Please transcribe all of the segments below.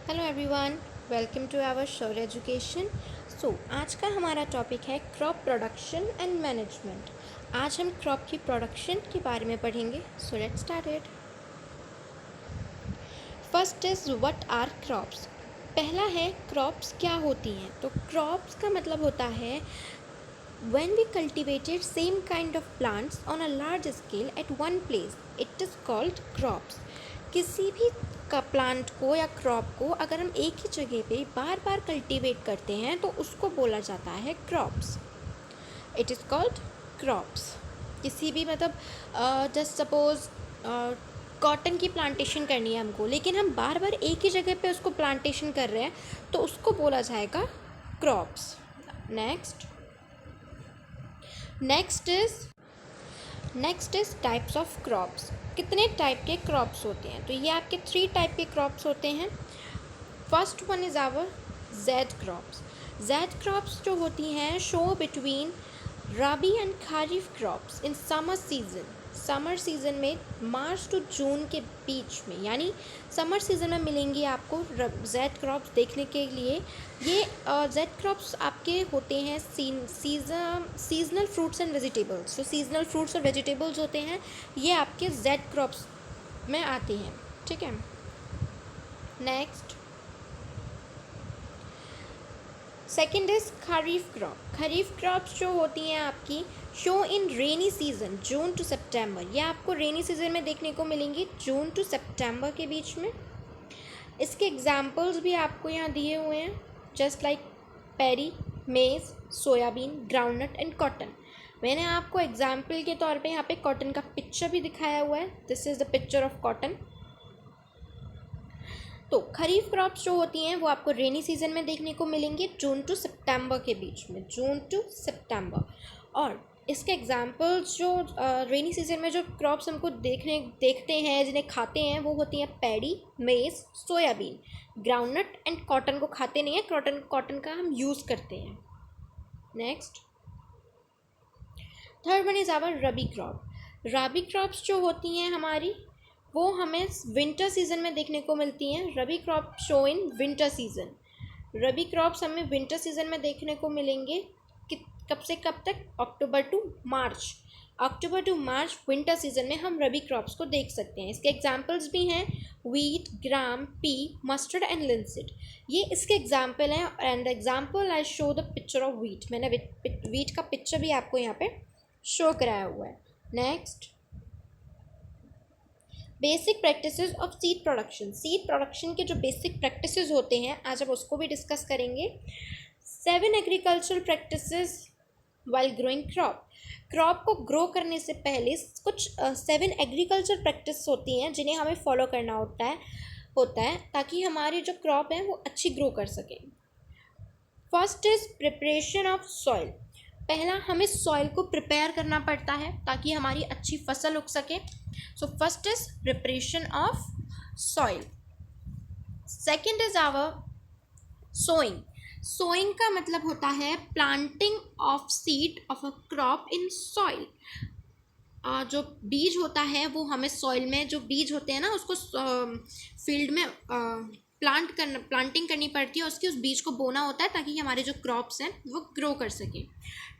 Hello everyone, welcome to our shore education. आज का हमारा टॉपिक है क्रॉप प्रोडक्शन एंड मैनेजमेंट। आज हम क्रॉप की प्रोडक्शन के बारे में पढ़ेंगे। So let's start it. First is what are crops. पहला है क्रॉप्स क्या होती हैं। तो क्रॉप्स का मतलब होता है when we cultivated same kind of plants on a large scale at one place, it is called crops। किसी भी का प्लांट को या क्रॉप को अगर हम एक ही जगह पे बार बार कल्टीवेट करते हैं तो उसको बोला जाता है crops. It is called crops. किसी भी मतलब जस्ट सपोज कॉटन की प्लांटेशन करनी है हमको, लेकिन हम बार बार एक ही जगह पे उसको प्लांटेशन कर रहे हैं तो उसको बोला जाएगा crops. Next is types of crops. कितने टाइप के क्रॉप्स होते हैं? तो ये आपके 3 टाइप के क्रॉप्स होते हैं। First one is our zaid crops. Zaid crops जो होती हैं show between rabi and kharif crops in summer season. Summer season में मार्च टू जून के बीच में, यानी समर सीज़न में मिलेंगी आपको जेड क्रॉप्स देखने के लिए। ये जेड क्रॉप्स आपके होते हैं सीजनल फ्रूट्स एंड वेजिटेबल्स। जो सीजनल फ्रूट्स और वेजिटेबल्स होते हैं ये आपके जेड क्रॉप्स में आते हैं। ठीक है। Next second is kharif crop. Kharif crops जो होती हैं आपकी sow in rainy season June to September. ये आपको रेनी सीजन में देखने को मिलेंगी जून टू सितंबर के बीच में। इसके एग्जाम्पल्स भी आपको यहाँ दिए हुए हैं, जस्ट लाइक पैडी, मेज, सोयाबीन, ग्राउंडनट एंड कॉटन। मैंने आपको एग्जाम्पल के तौर पे यहाँ पे कॉटन का पिक्चर भी दिखाया हुआ है। This is the picture of cotton. तो खरीफ क्रॉप्स जो होती हैं वो आपको रेनी सीजन में देखने को मिलेंगी जून टू सितंबर के बीच में, जून टू सितंबर। और इसके एग्जाम्पल्स जो रेनी सीजन में जो क्रॉप्स हमको देखते हैं, जिन्हें खाते हैं, वो होती हैं पैडी, मेज, सोयाबीन। ग्राउंडनट एंड कॉटन को खाते नहीं है, कॉटन का हम यूज़ करते हैं। Next third one is our rabi crop. Rabi crops जो होती हैं हमारी वो हमें विंटर सीजन में देखने को मिलती हैं। Rabi crop sow in winter season. Rabi crops हमें विंटर सीजन में देखने को मिलेंगे। कब से कब तक? October to March. October to March winter season में हम रबी क्रॉप्स को देख सकते हैं। इसके एग्जांपल्स भी हैं wheat, gram, P, mustard and linseed. ये इसके एग्जांपल हैं। And example I show the picture of wheat. मैंने वीट का पिक्चर भी आपको यहाँ पे शो कराया हुआ है। Next basic practices of seed production. Seed production के जो बेसिक प्रैक्टिसेस होते हैं आज हम उसको भी डिस्कस करेंगे। 7 agricultural practices while growing crop. Crop को ग्रो करने से पहले कुछ 7 एग्रीकल्चर प्रैक्टिस होती हैं जिन्हें हमें फॉलो करना होता है ताकि हमारी जो क्रॉप है वो अच्छी ग्रो कर सके। First is preparation of soil. पहला हमें सॉइल को प्रिपेयर करना पड़ता है ताकि हमारी अच्छी फसल उग सके। So first is preparation of soil. Second is our sowing. Sowing का मतलब होता है planting of seed of a crop in soil. जो बीज होता है वो हमें सॉइल में, जो बीज होते हैं ना उसको फील्ड में प्लांटिंग करनी पड़ती है, उसकी उस बीज को बोना होता है ताकि हमारे जो क्रॉप्स हैं वो ग्रो कर सके।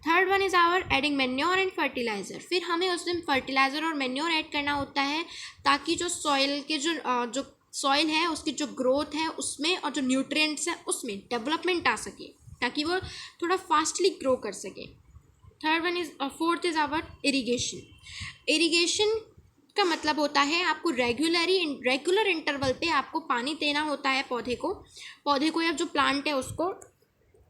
Third one is our adding manure and fertiliser. फिर हमें उस दिन फर्टिलाइज़र और मैन्योर ऐड करना होता है ताकि जो सॉइल के जो सॉइल है उसकी जो ग्रोथ है उसमें और जो न्यूट्रिएंट्स हैं उसमें डेवलपमेंट आ सके ताकि वो थोड़ा फास्टली ग्रो कर सके। Fourth is our irrigation. Irrigation का मतलब होता है आपको रेगुलर इंटरवल पे आपको पानी देना होता है पौधे को या जो प्लांट है उसको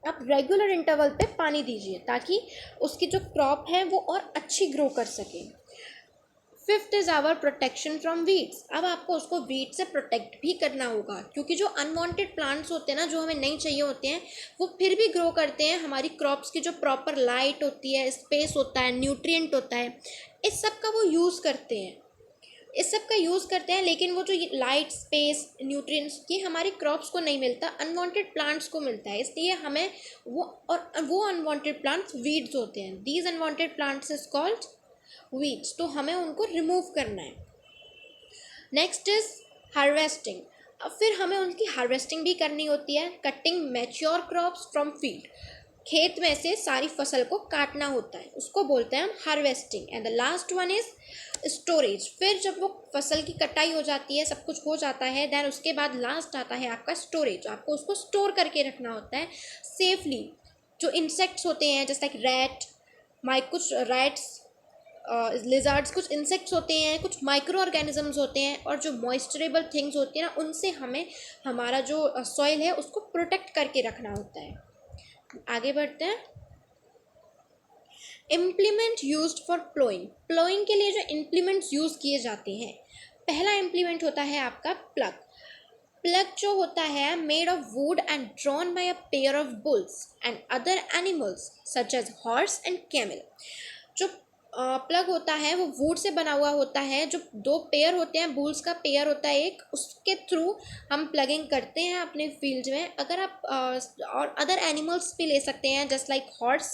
आप रेगुलर इंटरवल पे पानी दीजिए ताकि उसकी जो क्रॉप है वो और अच्छी ग्रो कर सके। Fifth is our protection from weeds. अब आपको उसको वीड से प्रोटेक्ट भी करना होगा क्योंकि जो अनवांटेड प्लांट्स होते हैं ना, जो हमें नहीं चाहिए होते हैं, वो फिर भी ग्रो करते हैं। हमारी क्रॉप्स की जो प्रॉपर लाइट होती है, स्पेस होता है, न्यूट्रिएंट होता है, इस सब का वो यूज़ करते हैं। लेकिन वो जो लाइट, स्पेस, न्यूट्रिएंट्स की हमारी क्रॉप्स को नहीं मिलता, अनवांटेड प्लांट्स को मिलता है। इसलिए हमें वो अनवांटेड प्लांट्स वीड्स होते हैं। These unwanted plants is called weeds. तो हमें उनको रिमूव करना है। Next is harvesting. अब फिर हमें उनकी हार्वेस्टिंग भी करनी होती है, cutting mature crops from field, खेत में से सारी फसल को काटना होता है, उसको बोलते हैं हम harvesting. And the last one is storage. फिर जब वो फसल की कटाई हो जाती है, सब कुछ हो जाता है, देन उसके बाद लास्ट आता है आपका स्टोरेज। आपको उसको स्टोर करके रखना होता है सेफली। जो इंसेक्ट्स होते हैं जैसे लाइक रैट, कुछ रैट्स, लिजर्ड्स, कुछ इंसेक्ट्स होते हैं, कुछ माइक्रो ऑर्गेनिजम्स होते हैं, और जो मॉइस्चरेबल थिंग्स होती हैं ना, उनसे हमें हमारा जो सॉइल है उसको प्रोटेक्ट करके रखना होता है। आगे बढ़ते हैं। Implement used for ploughing. Ploughing के लिए जो इम्प्लीमेंट्स यूज़ किए जाते हैं, पहला इम्प्लीमेंट होता है आपका प्लग। प्लग जो होता है made of wood and drawn by a pair of bulls and other animals such as horse and camel. जो प्लग होता है वो वुड से बना हुआ होता है, जो दो पेयर होते हैं, बुल्स का पेयर होता है एक, उसके थ्रू हम प्लगिंग करते हैं अपने फील्ड में। अगर आप और अदर एनिमल्स भी ले सकते हैं just like horse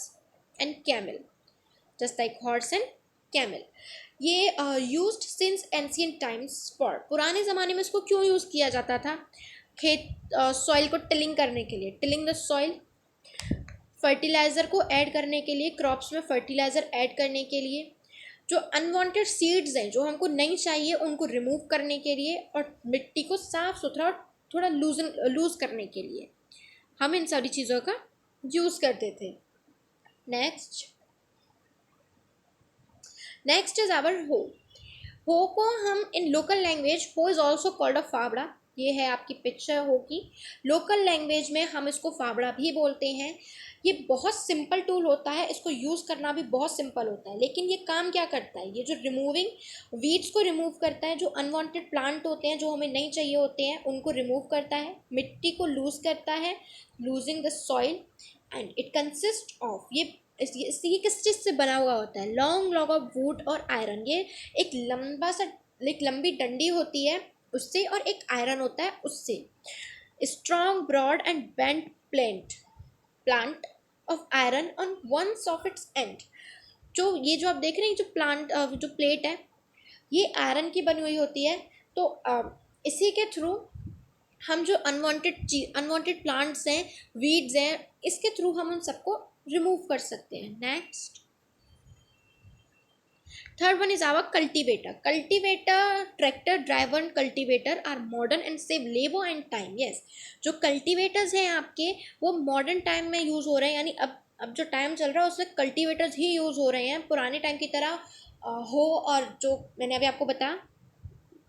and camel, just like horse and camel. ये used since ancient times for, पुराने ज़माने में इसको क्यों यूज़ किया जाता था? खेत सॉइल को टिलिंग करने के लिए, टिलिंग द सॉइल, फर्टिलाइज़र को ऐड करने के लिए, क्रॉप्स में फर्टिलाइज़र ऐड करने के लिए, जो अनवांटेड सीड्स हैं जो हमको नहीं चाहिए उनको रिमूव करने के लिए, और मिट्टी को साफ सुथरा और थोड़ा लूज करने के लिए हम इन सारी चीज़ों का यूज़ करते थे। नेक्स्ट इज आवर हो। हो को हम इन लोकल लैंग्वेज, हो इज़ ऑल्सो कॉल्ड अ फावड़ा। ये है आपकी पिक्चर हो की। लोकल लैंग्वेज में हम इसको फावड़ा भी बोलते हैं। ये बहुत सिंपल टूल होता है, इसको यूज़ करना भी बहुत सिंपल होता है। लेकिन ये काम क्या करता है? ये जो रिमूविंग वीड्स को रिमूव करता है, जो अनवांटेड प्लांट होते हैं जो हमें नहीं चाहिए होते हैं उनको रिमूव करता है, मिट्टी को लूज करता है, losing the soil. And it consist of, ये किस चीज़ से बना हुआ होता है? लॉन्ग लॉग ऑफ वुड और आयरन। ये एक लंबी डंडी होती है उससे, और एक आयरन होता है उससे। Strong broad and bent plant of iron on once of its end. जो आप देख रहे हैं, जो प्लेट है, ये आयरन की बनी हुई होती है। तो इसी के थ्रू हम जो अनवांटेड प्लांट्स हैं, वीड्स हैं, इसके थ्रू हम उन सबको रिमूव कर सकते हैं। Next, third one is our cultivator. Cultivator, tractor driven cultivator are modern and save labour and time. Yes, जो कल्टीवेटर्स हैं आपके, वो मॉडर्न टाइम में यूज़ हो रहे हैं, यानी अब जो टाइम चल रहा है उसमें कल्टीवेटर्स ही यूज़ हो रहे हैं। पुराने टाइम की तरह हो और जो मैंने अभी आपको बताया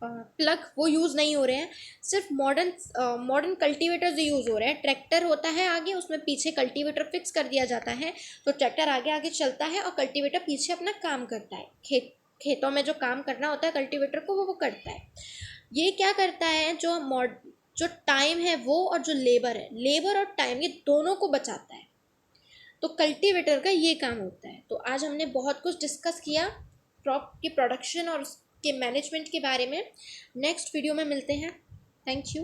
प्लग, वो यूज़ नहीं हो रहे हैं। सिर्फ मॉडर्न कल्टीवेटर्स यूज़ हो रहे हैं। ट्रैक्टर होता है आगे, उसमें पीछे कल्टीवेटर फिक्स कर दिया जाता है, तो ट्रैक्टर आगे आगे चलता है और कल्टीवेटर पीछे अपना काम करता है। खेतों में जो काम करना होता है कल्टीवेटर को, वो करता है। ये क्या करता है? जो टाइम है वो, और जो लेबर है, लेबर और टाइम, ये दोनों को बचाता है। तो कल्टीवेटर का ये काम होता है। तो आज हमने बहुत कुछ डिस्कस किया क्रॉप की प्रोडक्शन और के मैनेजमेंट के बारे में। नेक्स्ट वीडियो में मिलते हैं। Thank you.